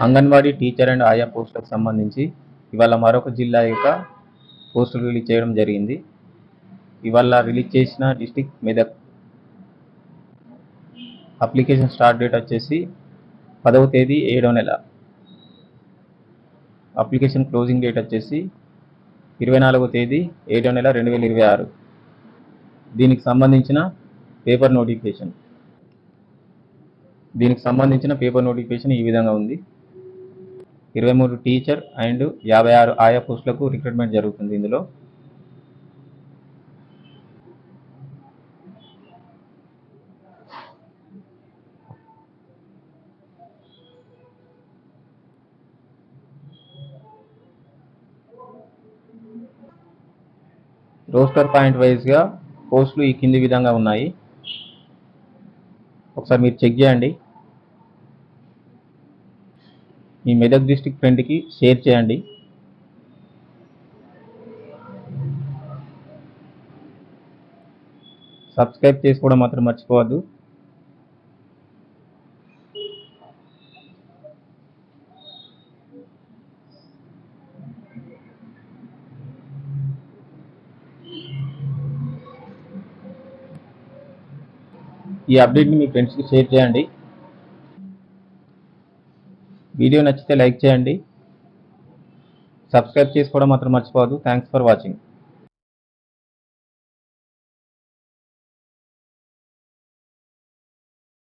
Anganwadi teacher and ఆయా పోస్టులకు సంబంధించి ఇవాళ మరొక జిల్లా యొక్క పోస్టులు రిలీజ్ చేయడం జరిగింది. ఇవాళ రిలీజ్ చేసిన district Medak. Application start date వచ్చేసి 10వ తేదీ 7వ నెల. అప్లికేషన్ క్లోజింగ్ డేట్ వచ్చేసి 24వ తేదీ 7వ నెల 2026. దీనికి సంబంధించిన పేపర్ నోటిఫికేషన్ ఈ విధంగా ఉంది. 23 టీచర్ అండ్ 56 ఆయా పోస్టులకు రిక్రూట్మెంట్ జరుగుతుంది. ఇందులో రోస్టర్ పాయింట్ వైజ్గా పోస్టులు ఈ కింది విధంగా ఉన్నాయి. ఒకసారి మీరు చెక్ చేయండి. మీ మెదక్ డిస్ట్రిక్ట్ ఫ్రెండ్కి షేర్ చేయండి. సబ్స్క్రైబ్ చేసుకోవడం మాత్రం మర్చిపోవద్దు. ఈ అప్డేట్ని మీ ఫ్రెండ్స్కి షేర్ చేయండి. వీడియో నచ్చితే లైక్ చేయండి. సబ్స్క్రైబ్ చేసుకోవడం మాత్రం మర్చిపోవద్దు. Thanks for watching.